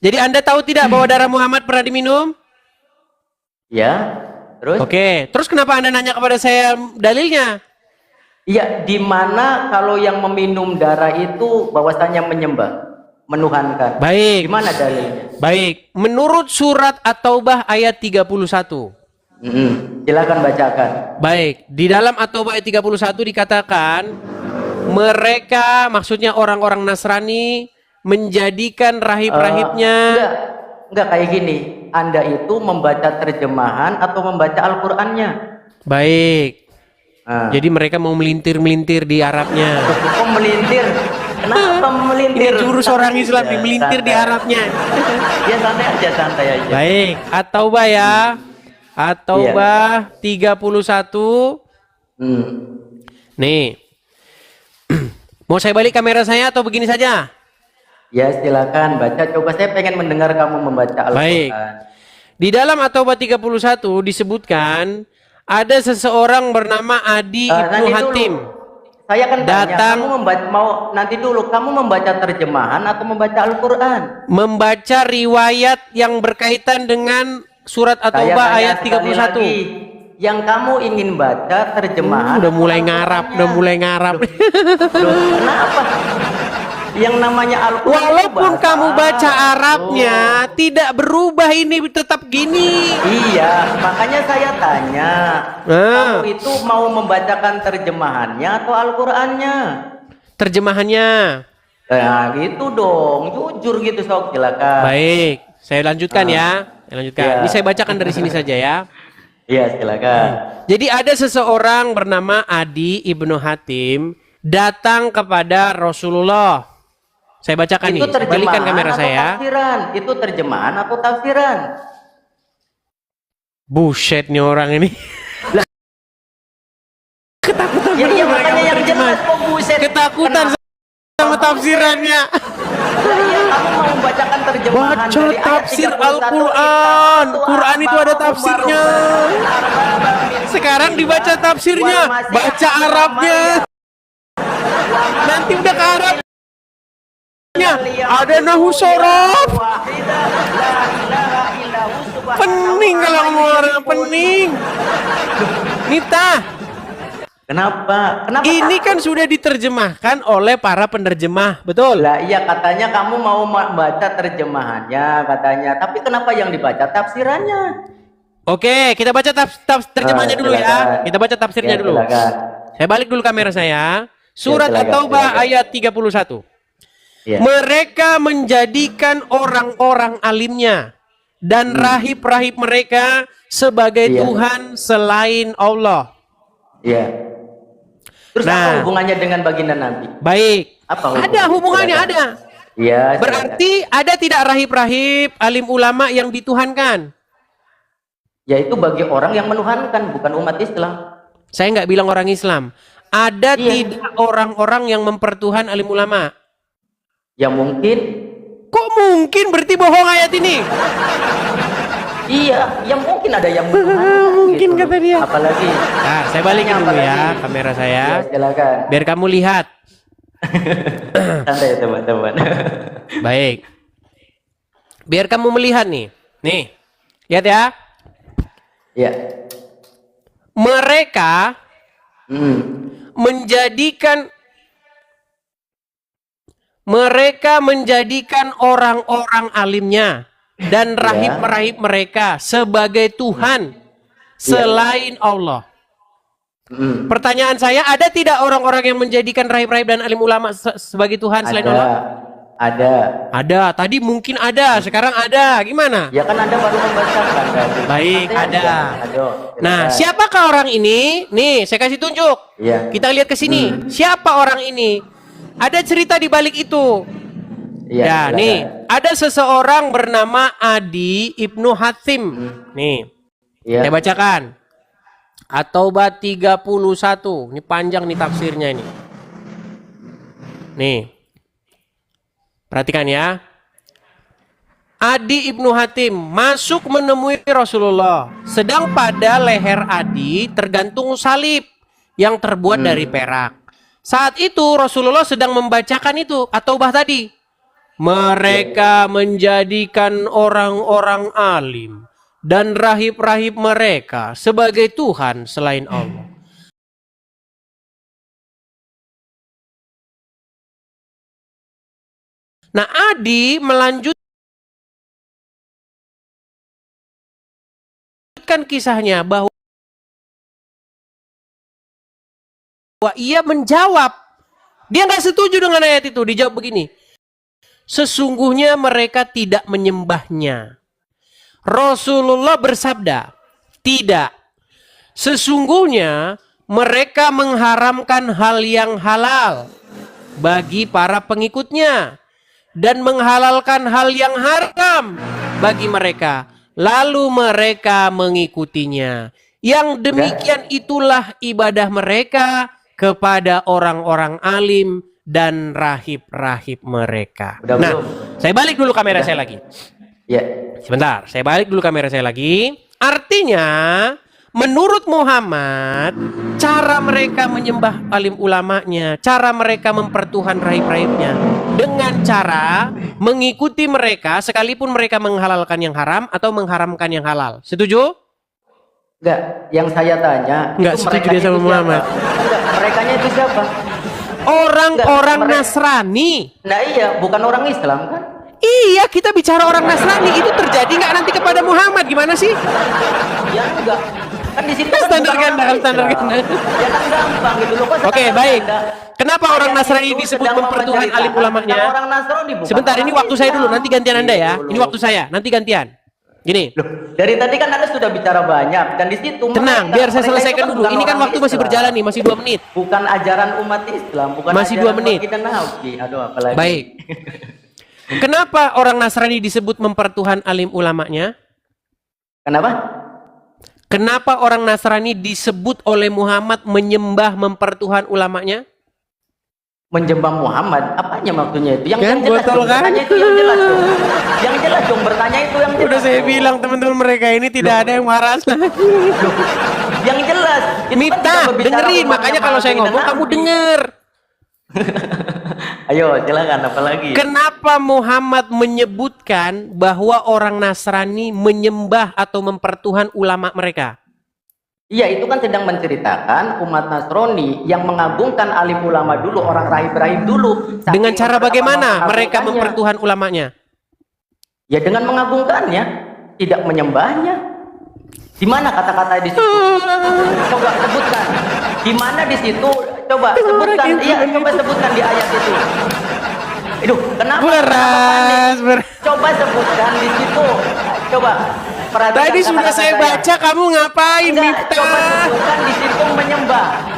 Jadi Anda tahu tidak bahwa darah Muhammad pernah diminum? Ya, terus? Oke, terus kenapa Anda nanya kepada saya dalilnya? Iya, di mana kalau yang meminum darah itu bahwasanya menyembah, menuhankan? Baik. Di mana dalilnya? Baik, menurut surat At-Taubah ayat 31. Silakan bacakan. Baik, di dalam At-Taubah ayat 31 dikatakan mereka, maksudnya orang-orang Nasrani, menjadikan rahib-rahibnya. Enggak kayak gini. Anda itu membaca terjemahan atau membaca Al-Qur'annya? Baik. Jadi mereka mau melintir-melintir di Arabnya. Oh, melintir. Kenapa melintir? Ini jurus orang Islam nih, melintir di Arabnya. Ya santai aja, santai aja. Baik, At-Taubah ya. At-Taubah 31. Nih. Mau saya balik kamera saya atau begini saja? Ya silakan baca. Coba saya pengen mendengar kamu membaca Al-Quran. Baik. Di dalam At-Taubah 31 disebutkan ada seseorang bernama Adi Ibnu Hatim. Saya kan datang, kamu kamu membaca terjemahan atau membaca Al-Quran? Membaca riwayat yang berkaitan dengan surat At-Taubah ayat 31. Yang kamu ingin baca terjemahan? Udah mulai ngarap. Loh, kenapa? Yang namanya Al-Quran, walaupun kamu baca Arabnya, tidak berubah, ini tetap gini. Iya, makanya saya tanya, kamu itu mau membacakan terjemahannya atau Al-Qurannya? Terjemahannya. Nah gitu dong, jujur gitu, sok, silakan. Baik, saya lanjutkan ya. Ini saya bacakan dari sini saja ya. Iya, silakan. Jadi ada seseorang bernama Adi Ibnu Hatim datang kepada Rasulullah. Saya bacakan itu nih, balikan kamera atau saya. Tafsiran? Itu terjemahan atau tafsiran? Buset nih orang ini. Ketakutan. Ya, makanya yang jelas kok buset. Ketakutan sama tafsirannya. Iya, kamu mau membacakan terjemahan baca dari tafsir ayat 31, Al-Quran. Quran itu ada tafsirnya. Sekarang dibaca tafsirnya, baca Arabnya. Nanti udah ke Arab. Ada nahu sorof. Pening kalau ngomong orang, pening. Nita, Kenapa? ini kan sudah diterjemahkan oleh para penerjemah, betul? Lah iya, katanya kamu mau membaca terjemahannya katanya. Tapi kenapa yang dibaca tafsirannya? Oke, kita baca terjemahnya dulu ya. Kita baca tafsirnya dulu. Silakan. Saya balik dulu kamera saya. Surat At-Taubah ayat 31. Ya. Mereka menjadikan orang-orang alimnya dan rahib-rahib mereka sebagai Tuhan selain Allah. Iya. Terus apa hubungannya dengan baginda Nabi? Baik. Apa ada hubungannya, ada. Iya. Berarti ada tidak rahib-rahib, alim ulama yang dituhankan? Yaitu bagi orang yang menuhankan, bukan umat Islam. Saya nggak bilang orang Islam. Ada tidak orang-orang yang mempertuhan alim ulama? Ya mungkin. Kok mungkin, berarti bohong ayat ini? Iya, yang mungkin ada yang mungkin gitu. Kata dia. Apalagi. Nah, saya balikin dulu ya kamera saya. Ya, silakan. Biar kamu lihat. Santai ya teman-teman. Baik. Biar kamu melihat nih. Nih. Lihat ya. Ya. Mereka menjadikan orang-orang alimnya dan rahib-rahib mereka sebagai Tuhan selain Allah. Pertanyaan saya, ada tidak orang-orang yang menjadikan rahib-rahib dan alim ulama sebagai Tuhan selain Allah? Ada. Tadi mungkin ada, sekarang ada. Gimana? Ya kan Anda baru membacakan tadi. Baik, ada. Nah, siapakah orang ini? Nih, saya kasih tunjuk. Ya. Kita lihat ke sini. Siapa orang ini? Ada cerita di balik itu. Ya, nih, ada seseorang bernama Adi Ibnu Hatim. Nih. Saya bacakan. At-Taubah 31. Ini panjang nih tafsirnya ini. Nih. Perhatikan ya. Adi Ibnu Hatim masuk menemui Rasulullah. Sedang pada leher Adi tergantung salib yang terbuat dari perak. Saat itu Rasulullah sedang membacakan itu At-Taubah tadi. Mereka menjadikan orang-orang alim dan rahib-rahib mereka sebagai Tuhan selain Allah. Nah, Adi melanjutkan kisahnya bahwa ia menjawab. Dia nggak setuju dengan ayat itu. Dijawab begini. Sesungguhnya mereka tidak menyembahnya. Rasulullah bersabda, tidak. Sesungguhnya mereka mengharamkan hal yang halal bagi para pengikutnya dan menghalalkan hal yang haram bagi mereka. Lalu mereka mengikutinya. Yang demikian itulah ibadah mereka kepada orang-orang alim dan rahib-rahib mereka. Nah, saya balik dulu kamera saya lagi. Ya. Sebentar, saya balik dulu kamera saya lagi. Artinya, menurut Muhammad, cara mereka menyembah alim ulamanya, cara mereka mempertuhan rahib-rahibnya, dengan cara mengikuti mereka sekalipun mereka menghalalkan yang haram atau mengharamkan yang halal. Setuju? Enggak, yang saya tanya. Enggak setuju dia sama Muhammad. Enggak, merekanya itu siapa? Orang-orang Nasrani. Nah iya, bukan orang Islam kan? Iya, kita bicara orang Nasrani. Itu terjadi nggak nanti kepada Muhammad? Gimana sih? Ya enggak. Kan di situ standar ganda. Ya kan gampang gitu loh. Oke, baik. Kenapa orang Nasrani disebut mempertuhan alim ulamanya? Orang Nasrani bukan. Sebentar, ini waktu saya dulu. Nanti gantian Anda ya. Ini waktu saya. Nanti gantian. Gini. Loh, dari tadi kan Anda sudah bicara banyak dan di situ tenang, biar saya selesaikan dulu. Ini kan waktu masih berjalan nih, masih 2 menit. Bukan ajaran umat Islam, bukan masih 2 menit. Aduh, apalagi. Baik. Kenapa orang Nasrani disebut mempertuhan alim ulamanya? Kenapa? Kenapa orang Nasrani disebut oleh Muhammad menyembah mempertuhan ulamanya? Menyembah Muhammad, apanya maksudnya itu? Yang kan, jelas dong, kan? bertanya itu yang jelas dong. Yang jelas dong, bertanya itu yang jelas. Udah saya bilang teman-teman mereka ini tidak ada yang waras lagi. Yang jelas. Mita, dengerin. Makanya kalau saya ngomong kamu denger. Ayo, silakan apalagi. Kenapa Muhammad menyebutkan bahwa orang Nasrani menyembah atau mempertuhan ulama mereka? Iya, itu kan sedang menceritakan umat Nasrani yang mengagungkan alim ulama dulu, orang rahib-rahib dulu. Dengan cara bagaimana mereka mempertuhan ulamanya? Ya dengan mengagungkannya, tidak menyembahnya. Di mana kata-kata di situ? Coba sebutkan. Di mana di situ? Coba sebutkan. Iya, coba sebutkan di ayat itu. Aduh, kenapa panik? Coba sebutkan di situ. Coba. Tadi sudah saya baca, kamu ngapain, Mita? Coba sebutkan di situ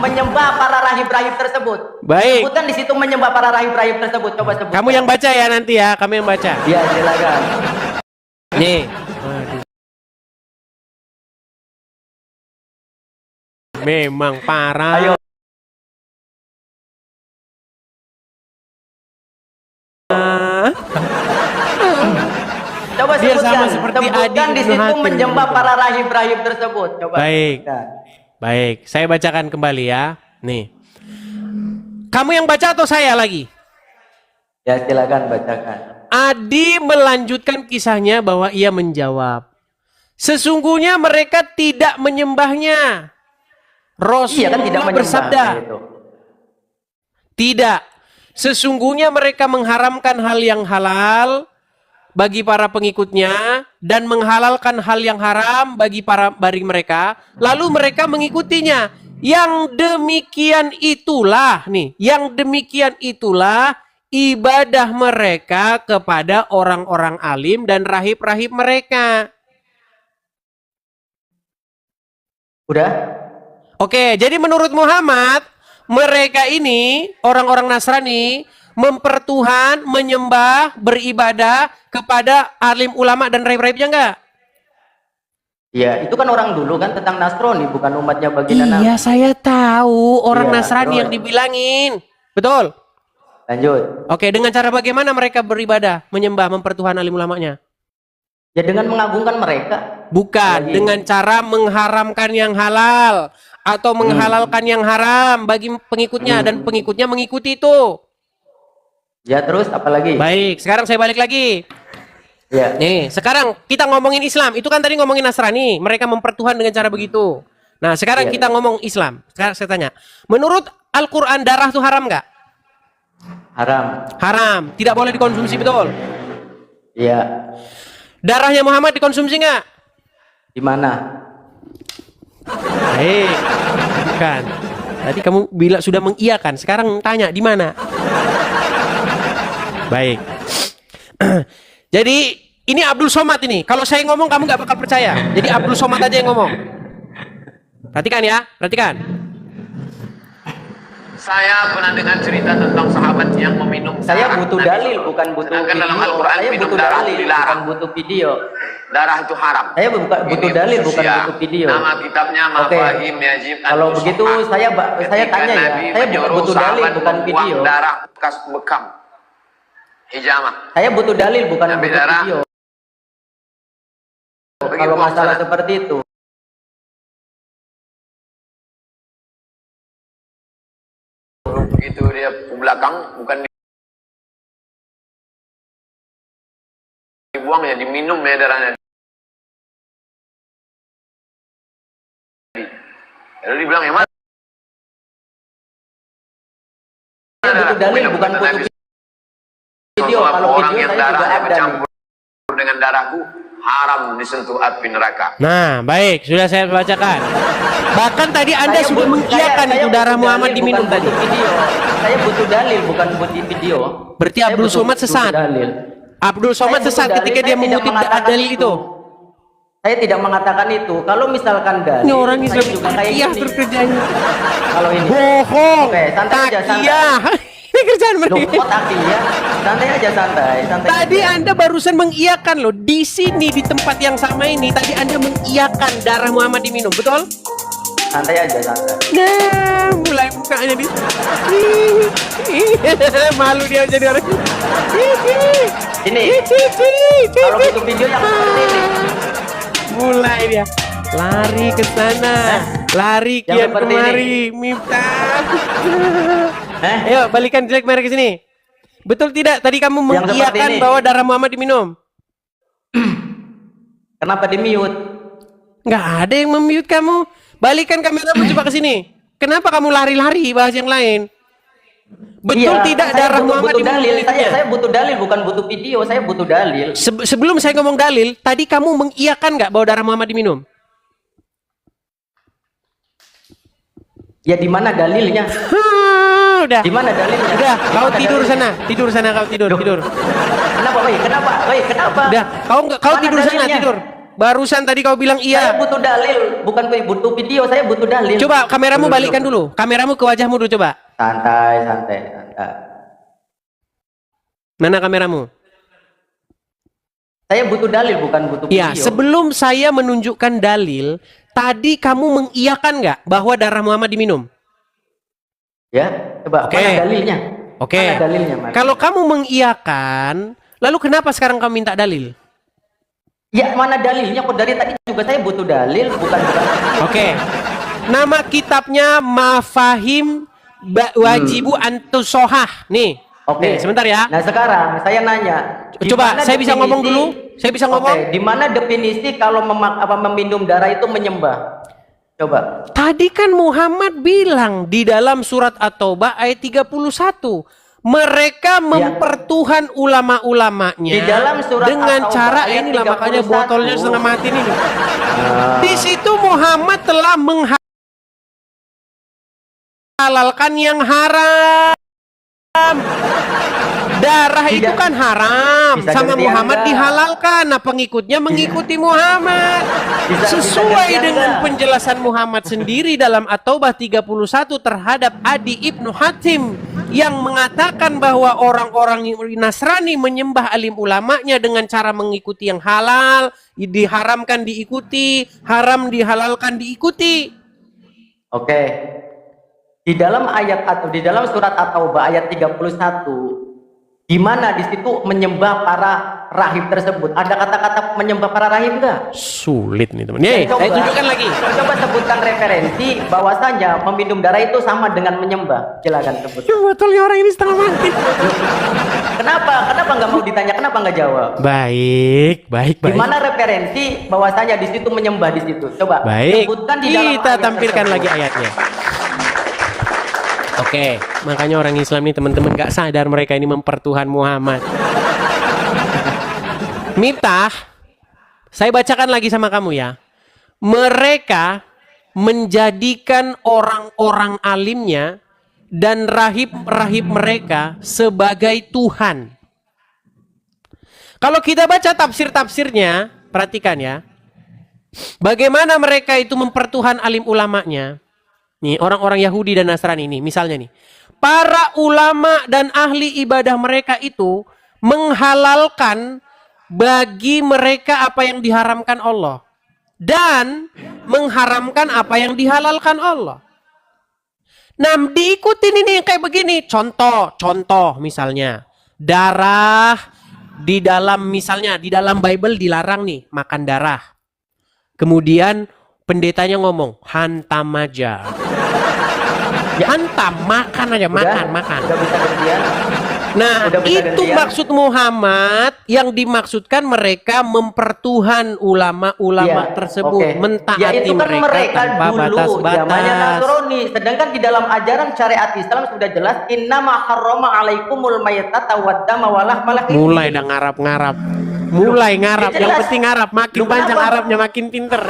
menyembah para rahib-rahib tersebut. Baik. Sebutkan di situ menyembah para rahib-rahib tersebut. Coba sebutkan. Kamu yang baca ya nanti ya, kamu yang baca. Iya, silakan. Nih. Memang parah. Ayo. Coba dia sebutkan, sama seperti sebutkan di situ menyembah para rahib-rahib tersebut. Coba. Baik. Baik, saya bacakan kembali ya. Nih. Kamu yang baca atau saya lagi? Ya, silakan bacakan. Adi melanjutkan kisahnya bahwa ia menjawab, sesungguhnya mereka tidak menyembahnya. Rasulullah tidak bersabda, tidak. Sesungguhnya mereka mengharamkan hal yang halal bagi para pengikutnya dan menghalalkan hal yang haram bagi mereka, lalu mereka mengikutinya. Yang demikian itulah ibadah mereka kepada orang-orang alim dan rahib-rahib mereka. Udah? Oke, jadi menurut Muhammad, mereka ini orang-orang Nasrani mempertuhan, menyembah, beribadah kepada alim ulama dan rahib-rahibnya enggak? Ya, itu kan orang dulu kan tentang Nasrani, bukan umatnya baginda Nabi. Iya, saya tahu orang Nasrani terus. yang dibilangin. Betul? Lanjut. Oke, dengan cara bagaimana mereka beribadah, menyembah, mempertuhan alim ulamanya? Ya dengan mengagungkan mereka. Bukan, dengan cara mengharamkan yang halal atau menghalalkan yang haram bagi pengikutnya dan pengikutnya mengikuti itu. Ya terus apa lagi? Baik, sekarang saya balik lagi. Ya. Nih, sekarang kita ngomongin Islam. Itu kan tadi ngomongin Nasrani, mereka mempertuhan dengan cara begitu. Nah, sekarang kita ngomong Islam. Sekarang saya tanya, menurut Al-Quran darah itu haram nggak? Haram. Haram, tidak boleh dikonsumsi, betul? Iya. Darahnya Muhammad dikonsumsi nggak? Di mana? Hei, bukan. Tadi kamu bilang sudah mengiyakan, sekarang tanya di mana? Baik. Jadi ini Abdul Somad ini. Kalau saya ngomong kamu nggak bakal percaya. Jadi Abdul Somad aja yang ngomong. Perhatikan ya, perhatikan. Saya pernah dengar cerita tentang sahabat yang meminum Saya darah butuh Nabi. dalil, bukan butuh Sedangkan video. dalam Al-Quran Saya minum butuh darah dalil, dilarang. bukan butuh video. Darah itu haram. Saya butuh Ini dalil, bukan khususnya. butuh video. Nama kitabnya Oke. Mafahim Yajib Kalau begitu saya Ketika tanya ya, Nabi saya menyuruh butuh dalil, sahabat bukan membuang video. darah bekas bekam hijamah. Saya butuh dalil, bukan Nabi butuh darah. video. Pergi Kalau buang masalah sana. seperti itu. Begitu dia ke belakang, bukan dibuang ya, diminum ya darahnya. Lalu dibilang yang mana? Saya butuh dalil, Minum, bukan kata butuh Nabi. video. Sebab Kalau orang video yang saya juga darahnya ada. bercampur dengan darahku haram disentuh api neraka. Nah, baik, sudah saya bacakan. Bahkan tadi Anda Saya sudah butuh- mengiyakan saya itu butuh darah dalil, Muhammad diminum bukan tadi. butuh video. Saya butuh dalil, bukan butuh video. Berarti Saya Abdul butuh- Somad butuh sesat. dalil. Abdul Somad Saya butuh sesat dalil, ketika saya dia tidak mengutip mengatakan dalil itu. Saya tidak mengatakan itu. Kalau misalkan dalil, Ini orang saya Islam juga kayak takiyah gini. terkerjanya. Kalau ini. Bohong. Oke, santai aja, santai. Takiyah. Ini kerjaan Loh, mereka. kok takiyah? Santai aja, santai. Tadi aja. Anda barusan mengiyakan loh. Di sini, di tempat yang sama ini, tadi Anda mengiyakan darah Muhammad diminum, betul? Santai aja, santai. Nah, mulai mukanya di malu dia jadi orang. Ini, kalau butuh video yang seperti ini. Mulai dia lari ke sana, lari yang kian seperti kemari, Miftah. Eh? Ayo balikan jelek merek ke sini. Betul tidak? Tadi kamu Yang seperti mengiyakan ini. bahwa darah Muhammad diminum. Kenapa di mute? Nggak ada yang mute kamu. Balikan kameramu coba ke sini. Kenapa kamu lari-lari bahas yang lain? Betul Iya, tidak saya darah butuh- Muhammad butuh diminum? dalil. kulitnya? Saya butuh dalil, bukan butuh video. Saya butuh dalil. Sebelum saya ngomong dalil, tadi kamu mengiyakan nggak bahwa darah Muhammad diminum? Ya di mana dalilnya? Udah. Di mana dalilnya? Udah, Di kau mana tidur dalilnya? sana. Tidur sana kau tidur. Kenapa, Wei? Kenapa? Wei, kenapa? Udah, kau Mana tidur sana, dalilnya? tidur. Barusan tadi kau bilang Saya iya. butuh dalil, bukan Wei, butuh video. Saya butuh dalil. Coba kameramu balikan dulu. Kameramu ke wajahmu dulu coba. Santai, santai, santai. Mana kameramu? Saya butuh dalil, bukan butuh Iya, video. sebelum saya menunjukkan dalil, tadi kamu mengiyakan nggak bahwa darah Muhammad diminum? Ya, coba. Oke. Mana dalilnya? Oke. Mana dalilnya, Mas? Kalau kamu mengiyakan, lalu kenapa sekarang kamu minta dalil? Ya, mana dalilnya? Kok dari tadi juga saya butuh dalil, bukan Oke. Nama kitabnya Mafahim Wajibu Antusohah. Nih. Oke. Nih, sebentar ya. Nah, sekarang saya nanya. di Coba, mana saya bisa definisi- ngomong dulu? Saya bisa ngomong? Oke, di mana definisi kalau meminum darah itu menyembah? Coba. Tadi kan Muhammad bilang di dalam surat At-Taubah ayat 31. Mereka mempertuhan ulama-ulamanya Di dalam surat dengan At-Taubah cara ayat inilah makanya 31. botolnya setengah mati ini. Di situ Muhammad telah menghalalkan yang haram. Darah itu Tidak. kan haram. Bisa Sama ganti Muhammad Anda. dihalalkan. Nah pengikutnya mengikuti Muhammad. Bisa Sesuai ganti dengan Anda. penjelasan Muhammad sendiri dalam At-Taubah 31 terhadap Adi Ibnu Hatim yang mengatakan bahwa orang-orang Nasrani menyembah alim ulamanya dengan cara mengikuti yang halal, diharamkan diikuti, haram dihalalkan diikuti. Oke. Di dalam ayat atau di dalam surat At-Taubah ayat 31, di mana di situ menyembah para rahib tersebut ada kata-kata menyembah para rahib enggak? Sulit nih teman. Nih, saya tunjukkan lagi. Coba sebutkan referensi bahwasanya meminum darah itu sama dengan menyembah. Silakan sebut. Ya botolnya orang ini setengah mati. Kenapa? Kenapa nggak mau ditanya? Kenapa nggak jawab? Baik. Di mana referensi bahwasanya di situ menyembah di situ? Coba Baik. sebutkan di dalam Kita ayat tampilkan tersebut. lagi ayatnya. Oke, makanya orang Islam ini teman-teman gak sadar mereka ini mempertuhan Muhammad. Miftah, saya bacakan lagi sama kamu ya. Mereka menjadikan orang-orang alimnya dan rahib-rahib mereka sebagai Tuhan. Kalau kita baca tafsir-tafsirnya, perhatikan ya. Bagaimana mereka itu mempertuhan alim ulamanya. Nih, orang-orang Yahudi dan Nasrani ini, misalnya nih. Para ulama dan ahli ibadah mereka itu menghalalkan bagi mereka apa yang diharamkan Allah. Dan mengharamkan apa yang dihalalkan Allah. Nah, diikutin ini kayak begini. Contoh misalnya. Darah di dalam, misalnya di dalam Bible dilarang nih makan darah. Kemudian pendetanya ngomong, hantam aja. Ya, hantam, makan aja, makan. Udah bisa gantian. Nah, Udah bisa itu gantian. maksud Muhammad yang dimaksudkan mereka mempertuhan ulama-ulama Ya, tersebut, oke. mentaati Ya, itu kan mereka tanpa dulu batas-batas. zamannya Nasrani. Sedangkan di dalam ajaran syariat Islam sudah jelas innama harrama alaikumul mayyitata waddama walahmal khinzir. Mulai dah ngarap-ngarap. Mulai ngarap, Ya, yang jelas. penting ngarap. Makin Lu panjang kenapa? Arabnya makin pinter.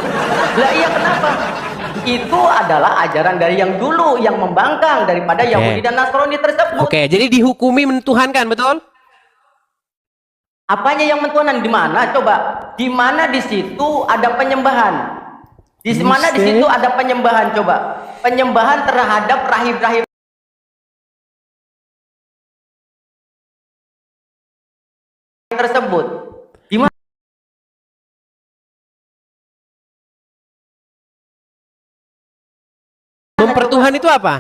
Lah iya kenapa? Itu adalah ajaran dari yang dulu yang membangkang daripada Yahudi dan Nasrani tersebut. Oke, jadi dihukumi mentuhankan, betul? Apanya yang mentuhanan? Di mana? Coba. Di mana di situ ada penyembahan? Di mana di situ ada penyembahan? Coba. Penyembahan terhadap rahib-rahib tersebut. Di mana? Mempertuhan itu apa?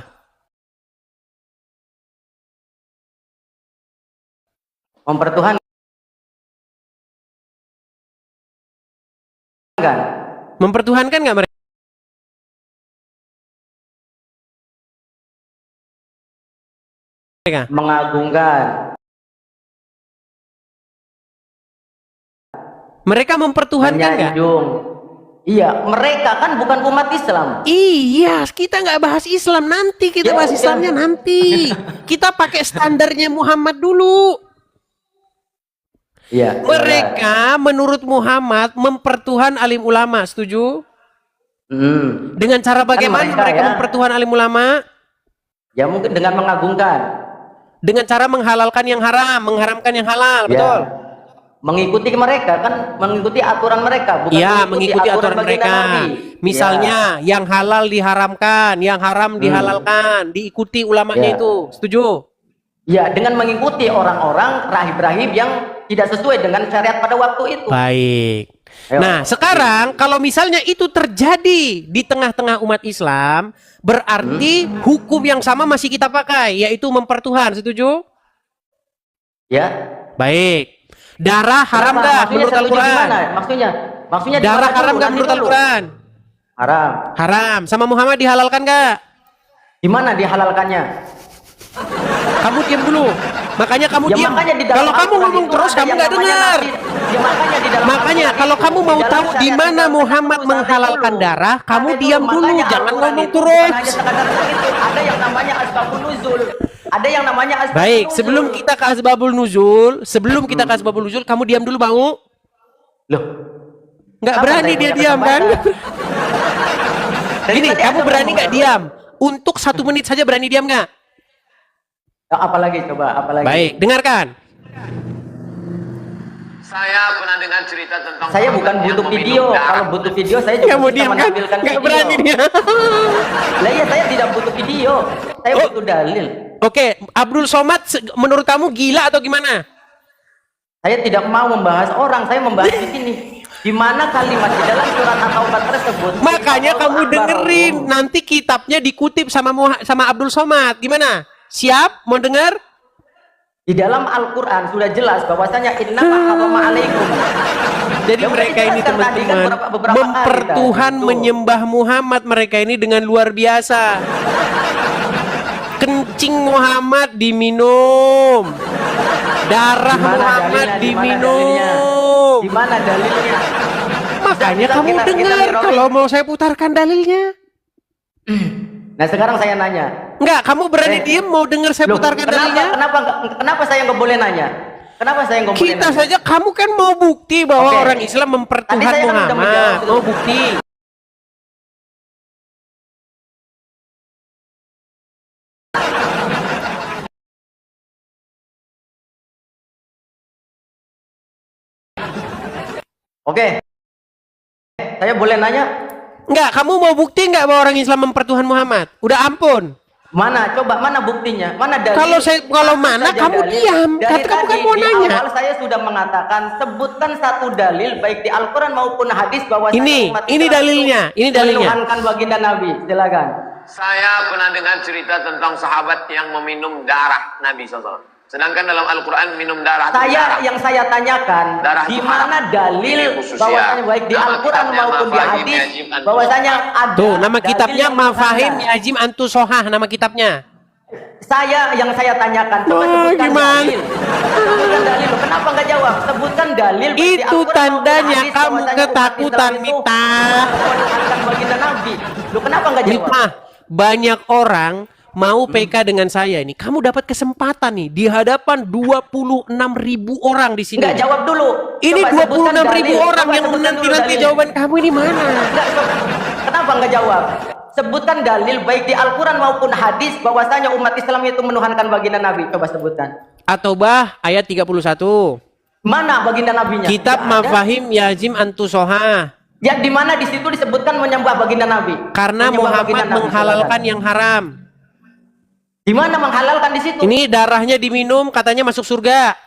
Mempertuhan kan? Mempertuhankan nggak mereka? Mengagungkan. Mereka mempertuhankan nggak? Menyanjung. Iya, mereka kan bukan umat Islam. Iya, kita nggak bahas Islam nanti, kita Ya, bahas ya. Islamnya nanti. Kita pakai standarnya Muhammad dulu. Iya. Mereka menurut Muhammad mempertuhan alim ulama, setuju? Dengan cara bagaimana mereka, mereka ya. mempertuhan alim ulama? Ya mungkin dengan mengagungkan. Dengan cara menghalalkan yang haram, mengharamkan yang halal, Ya. betul? Mengikuti mereka kan, mengikuti aturan mereka, bukan Iya, mengikuti aturan baginda mereka. Nabi. Misalnya, yang halal diharamkan, yang haram dihalalkan, diikuti ulamanya Ya. itu, setuju? Ya, dengan mengikuti orang-orang rahib-rahib yang tidak sesuai dengan syariat pada waktu itu. Baik. Ayo. Nah, sekarang kalau misalnya itu terjadi di tengah-tengah umat Islam, berarti hukum yang sama masih kita pakai, yaitu mempertuhan, setuju? Ya. Baik. Darah haram Kenapa? nggak Maksudnya menurut setuju Al-Quran? gimana? Maksudnya di Darah mana haram dulu? nggak Nanti menurut dulu. Al-Quran? Haram. Haram. Sama Muhammad dihalalkan nggak? Di mana dihalalkannya? Kamu diam dulu. Makanya kamu Ya, diam. makanya di dalam Kalau kamu Al-Quran ngomong itu terus ada kamu yang nggak namanya dengar. nafsi. Ya, makanya di dalam Makanya Al-Quran kalau itu, kamu mau di dalam tahu di syariat mana Islam, Muhammad santai menghalalkan dulu. darah, kamu Santai diam dulu, Makanya jangan Al-Quran ngomong itu terus. bukan hanya sekadar begitu. Ada yang namanya asbabun nuzul. Ada yang namanya asbabun Baik, nuzul. sebelum kita ke asbabul nuzul, kamu diam dulu, Bang. Loh, Nggak apa berani saya dia punya diam kan? kesempatan? Dari Gini, tadi kamu Anda berani ngomong nggak terus. diam? Untuk 1 menit saja berani diam nggak? Apalagi coba, apalagi. Baik, dengarkan. Saya pernah dengar cerita tentang Saya bukan sahabat yang butuh meminum video. darah. Kalau butuh video saya juga Nggak mau bisa diam kan? menampilkan Nggak video. berani dia. Lah iya, saya tidak butuh video. Saya Oh. butuh dalil. Oke, Abdul Somad menurut kamu gila atau gimana? Saya tidak mau membahas orang, saya membahas di sini. Di mana kalimat di dalam surat At-Taubah tersebut. Makanya Allah kamu Akbar, dengerin, Allah. nanti kitabnya dikutip sama Abdul Somad. Gimana? Siap? Mau dengar? Di dalam Al-Quran sudah jelas bahwasanya innama harrama alaikum. Jadi Ya, mereka ini dijelaskan tadi kan teman-teman beberapa kali mempertuhan tadi. menyembah Muhammad mereka ini dengan luar biasa. Kencing Muhammad diminum, darah Di mana Muhammad dalilnya? diminum. Di mana dalilnya? Makanya Bisa kamu kita dengar teroris. kalau mau saya putarkan dalilnya. Nah sekarang saya nanya. Enggak, kamu berani diem mau dengar saya Loh, putarkan dalilnya? kenapa saya nggak boleh nanya? Kenapa saya nggak boleh Kita nanya? saja, kamu kan mau bukti bahwa Oke. orang Islam Tadi mempertuhan saya kan udah Muhammad. menjawab. Mau bukti. Oke. Saya boleh nanya? Enggak, kamu mau bukti enggak bahwa orang Islam mempertuhan Muhammad? Udah ampun. Mana? Coba mana buktinya? Mana dalil? Kalau mana saja kamu dalil. diam. Dari Kamu kan tadi, mau di nanya. awal saya sudah mengatakan sebutkan satu dalil baik di Al-Quran maupun hadis bahwa Ini umat dalilnya, Islam ini itu dalilnya. menuhankan baginda Nabi. Silakan. Saya pernah dengar cerita tentang sahabat yang meminum darah Nabi SAW. Sedangkan dalam Al-Quran minum darah itu darah. Yang saya tanyakan, Darah di itu mana haram. dalil Ini khusus bahwasanya ya. baik di Nama Al-Quran kitabnya maupun di Mafahim hadis Yajim Antu bahwasanya Sohah. ada Tuh, nama dalil kitabnya yang Mafahim menerangkan. Yajim Antu Sohah, nama kitabnya. Yang saya tanyakan, coba sebutkan gimana? dalil. Sebutkan dalil. Kenapa nggak jawab? Sebutkan dalil baik di Itu Al-Quran tandanya maupun hadis kamu bahwasanya umat ketakutan, Islam itu Mita. menuhankan baginda Nabi. Loh, kenapa nggak jawab? Mita, banyak orang mau PK dengan saya ini. Kamu dapat kesempatan nih di hadapan 26.000 orang di sini. Nggak jawab dulu. Ini Coba sebutkan 26.000 dalil. orang Coba yang sebutkan dulu menanti-nanti dalil. jawaban kamu ini mana? Nggak, kenapa nggak jawab? Sebutkan dalil baik di Al-Quran maupun hadis bahwasanya umat Islam itu menuhankan baginda Nabi. Coba sebutkan. At-Taubah ayat 31. Mana baginda Nabinya? Kitab Nggak ada. Mafahim Yajim Antu Sohah. Ya di mana di situ disebutkan menyembah baginda Nabi? Karena Menyembah Muhammad baginda Nabi. menghalalkan yang haram. Di mana menghalalkan di situ? Ini darahnya diminum katanya masuk surga.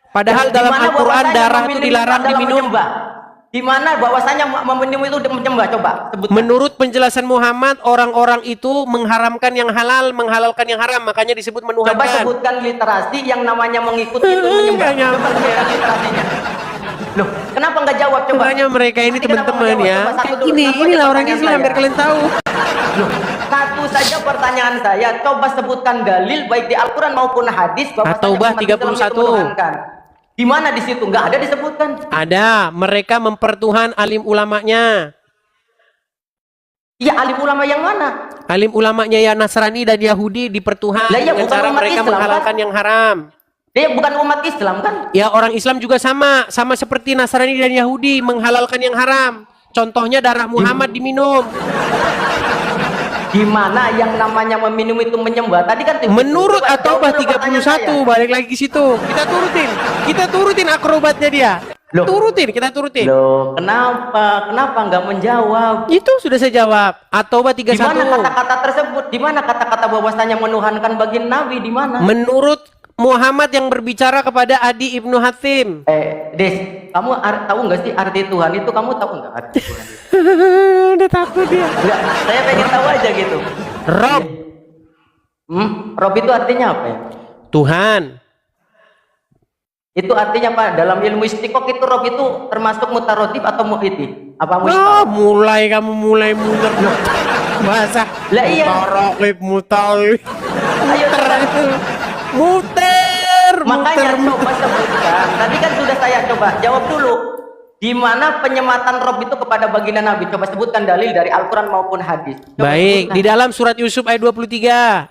Padahal Di dalam mana Al-Quran bahwasanya darah itu meminum dilarang adalah diminum. menyembah? Di mana bahwasanya meminum itu menyembah? Coba sebutkan. Menurut penjelasan Muhammad, orang-orang itu mengharamkan yang halal, menghalalkan yang haram, makanya disebut Coba menuhankan. sebutkan literasi yang namanya mengikuti itu menyembah. Nggak nyampe. Coba sebutkan literasinya. Loh, kenapa nggak jawab? Coba. Makanya mereka ini Nanti kenapa teman-teman nggak ya. jawab? Coba satu dulu. Inilah Satu aja orang pertanyaan Islam saya. biar kalian tahu. Loh, satu saja pertanyaan saya. Coba sebutkan dalil baik di Al-Quran maupun hadis bahwa At-Taubah 31. Di mana di situ? Nggak ada disebutkan. Ada, mereka mempertuhan alim ulamanya. Ya alim ulama yang mana? Alim ulamanya ya Nasrani dan Yahudi dipertuhan Lah, ya, dengan bukan cara umat mereka Islam, menghalalkan yang haram. Dia bukan umat Islam kan? Ya orang Islam juga sama seperti Nasrani dan Yahudi menghalalkan yang haram. Contohnya darah Muhammad diminum. Di mana yang namanya meminum itu menyembah? Tadi kan Menurut Coba At-Taubah jawab dulu pertanyaan 31, saya. balik lagi ke situ. Kita turutin akrobatnya dia. Loh. Kita turutin. Loh, kenapa nggak menjawab? Itu sudah saya jawab. At-Taubah Di mana 31. kata-kata tersebut? Di mana kata-kata bahwasanya menuhankan baginda Nabi? Di mana? Menurut Muhammad yang berbicara kepada Adi Ibnu Hatim. Des, kamu tahu nggak sih arti Tuhan itu? Kamu tahu nggak arti Tuhan itu? Udah takut dia. Nggak, saya pengen tahu aja gitu. Rob, Rob itu artinya apa ya? Tuhan. Itu artinya apa? Dalam ilmu istiqok itu Rob itu termasuk mutarodif atau muhiti? Apa Ah, mustahil? kamu mulai muter bahasa. Lah iya. Mutarib. Ayo coba. Muter. Makanya coba sebutkan. Tadi kan sudah saya coba jawab dulu. Di mana penyematan Rob itu kepada baginda Nabi? Coba sebutkan dalil dari Al-Quran maupun hadis. Coba Baik, sebutkan. di dalam surat Yusuf ayat 23.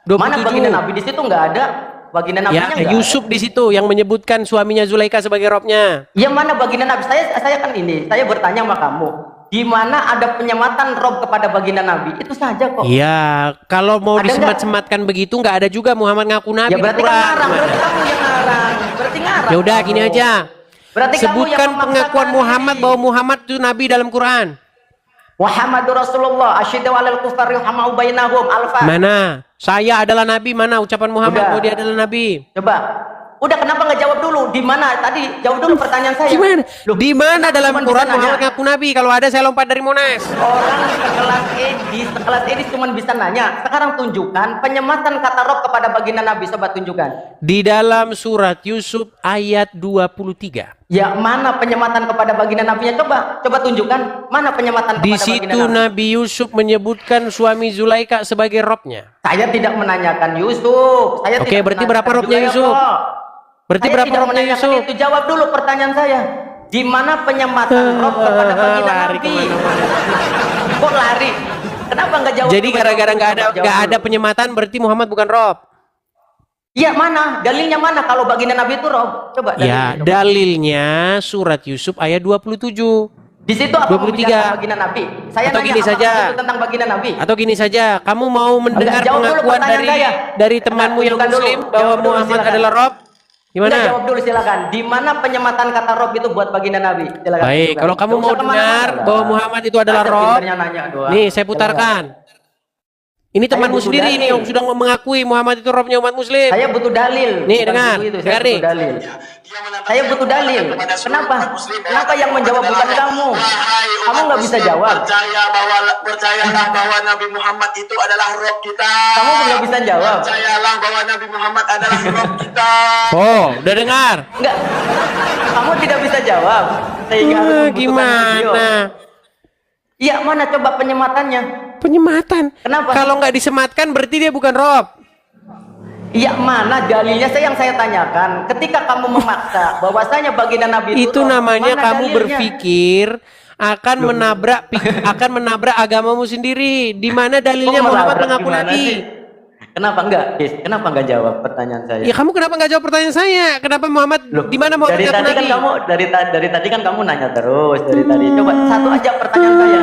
27. Mana baginda Nabi di situ nggak ada? Baginda Nabi Ya, Yusuf di situ yang menyebutkan suaminya Zulaika sebagai robnya. Yang mana baginda Nabi? Saya kan ini, saya bertanya sama kamu. Di mana ada penyematan Rob kepada baginda Nabi? Itu saja kok. Iya, kalau mau Ada disemat-sematkan begitu nggak ada juga Muhammad ngaku nabi Ya di berarti Quran. kan ngarang, berarti kamu yang ngarang. Berarti ngarang. Ya udah kamu. gini aja. Berarti kamu yang Sebutkan memaksakan pengakuan Muhammad diri. bahwa Muhammad itu nabi dalam Quran. Muhammadur Rasulullah asyhadu 'alal kufari hamau bainahum alfa. Mana? Saya adalah nabi, mana ucapan Muhammad Udah. bahwa dia adalah nabi? Coba Udah, kenapa nggak jawab dulu? Di mana tadi? Jawab dulu pertanyaan saya. Gimana? Loh, Di mana kenapa dalam cuma Quran bisa nanya? Muhammad ngaku nabi? Kalau ada saya lompat dari Monas. Orang sekelas Edis cuma bisa nanya. Sekarang tunjukkan penyematan kata Rob kepada baginda Nabi. Coba tunjukkan. Di dalam surat Yusuf ayat 23. Ya, mana penyematan kepada baginda Nabinya? Coba tunjukkan. Mana penyematan Di kepada baginda situ Nabi? Nabi Yusuf menyebutkan suami Zulaika sebagai robnya. Saya tidak menanyakan Yusuf. Saya Oke, tidak berarti menanyakan berapa robnya Zulaikha, Yusuf? kok. Berarti Saya berapa tidak robnya menanyakan Yusuf? itu. Jawab dulu pertanyaan saya. Di mana penyematan Rob kepada baginda Lari Nabi? kemana-mana. Kok lari? Kenapa nggak jawab? Jadi dulu? gara-gara Jawab nggak ada dulu. penyematan berarti Muhammad bukan rob. Iya, mana? Dalilnya mana kalau baginda Nabi itu Rob? Coba Ya, dalilnya, coba. dalilnya surat Yusuf ayat 27. Di situ apa 23. membicarakan baginda Nabi? Saya Atau nanya gini apa saja. itu tentang baginda Nabi? Atau gini saja, kamu mau mendengar jawab dulu pengakuan pertanyaan saya. dari temanmu yang Tunjukkan dulu. muslim bahwa Jawab dulu, Muhammad silakan. adalah rob? Enggak, Gimana? jawab dulu silakan. Di mana penyematan kata Rob itu buat baginda Nabi? Silakan. Baik, tunjukkan. kalau kamu Nggak mau usah kemana-mana dengar lah. bahwa Muhammad itu adalah Ada rob, pinternya nanya doang. nih saya putarkan. Ini temanmu butuh sendiri dalil. nih yang sudah mengakui Muhammad itu robnya umat muslim. Saya butuh dalil. Nih, Bukan dengar. butuh itu, Dengar saya nih. butuh dalil. Saya butuh dalil. Kenapa? Kenapa yang menjawab bukan kamu? Kamu nggak bisa jawab. Percayalah bahwa Nabi Muhammad itu adalah roh kita. Kamu nggak bisa jawab. Percayalah bahwa Nabi Muhammad adalah roh kita. Oh, udah dengar? Enggak. Kamu tidak bisa jawab. Sehingga harus membutuhkan video. Gimana? Iya, mana coba penyematannya? Penyematan. Kenapa? Kalau nggak disematkan berarti dia bukan rob. Iya, mana dalilnya? Yang saya tanyakan, ketika kamu memaksa bahwasanya baginda Nabi Itu roh, namanya mana kamu dalilnya? berpikir akan menabrak agamamu sendiri. Di mana dalilnya Kok Muhammad menabrak mengaku gimana nabi? sih? Kenapa enggak? Guys, kenapa enggak jawab pertanyaan saya? Ya kamu kenapa nggak jawab pertanyaan saya? Kenapa Muhammad? Loh, Di mana Muhammad dari mengaku tadi kan nabi? kamu dari tadi kan kamu nanya terus dari tadi. Coba satu aja pertanyaan saya.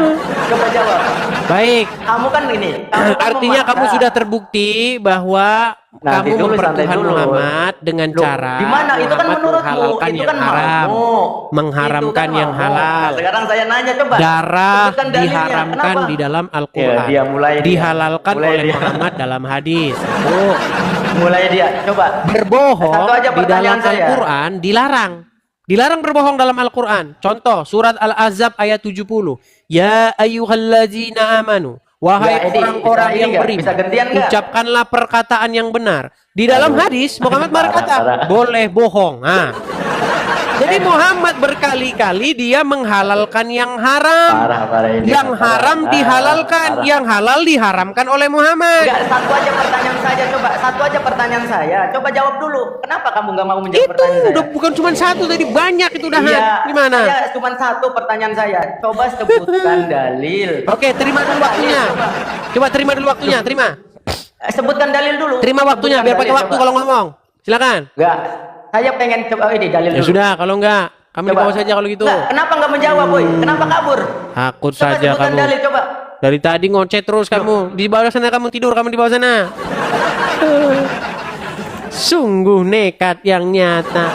Coba jawab. Baik. Kamu kan ini. Kamu kan Artinya memaksa. kamu sudah terbukti bahwa Nanti kamu dulu, santai mempertuhan dulu. Muhammad dengan Loh, cara di mana? Itu kan Muhammad menurutmu, menghalalkan itu yang kan haram, maumu. mengharamkan Itu kan yang maumu. halal. Nah, sekarang saya nanya coba. Darah Sebutkan dalilnya. diharamkan Kenapa? di dalam Ya, Al-Quran, dia mulai dia. dihalalkan Mulai oleh dia. Muhammad dalam hadis. Oh, Mulai dia. Coba. berbohong Satu aja di dalam pertanyaan saya. Al-Quran dilarang. Dilarang berbohong dalam Al-Quran. Contoh surat Al-Azab ayat 70. Ya ayyuhallazina amanu. Wahai Ya, Edi, orang-orang bisa ini yang nggak? beriman, Bisa gantian nggak? ucapkanlah perkataan yang benar. Di dalam hadis Muhammad berkata, Parah. boleh bohong. Nah. Jadi Muhammad berkali-kali dia menghalalkan yang haram. Parah ini. Yang haram dihalalkan, yang halal diharamkan oleh Muhammad. Enggak, satu aja pertanyaan saja. Coba, satu aja pertanyaan saya. Coba jawab dulu. Kenapa kamu nggak mau menjawab Itu pertanyaan saya? udah bukan cuma satu tadi, banyak itu udah. Iya, Gimana? saya cuma satu pertanyaan saya. Coba sebutkan dalil. Oke, terima dulu waktunya. Coba terima dulu waktunya, terima. Sebutkan dalil dulu. Terima waktunya Sebutkan biar pakai dalil, waktu coba. kalau ngomong. Silakan. Enggak. Saya pengen coba ini dalil Ya dulu. sudah, kalau enggak kami di Coba. bawah saja kalau gitu. Enggak, kenapa enggak menjawab, boy? Kenapa kabur? Takut Coba saja sebutkan kamu. dalil, coba. Dari tadi ngoceh terus kamu. Di bawah sana kamu tidur, kamu di bawah sana. Sungguh nekat yang nyata.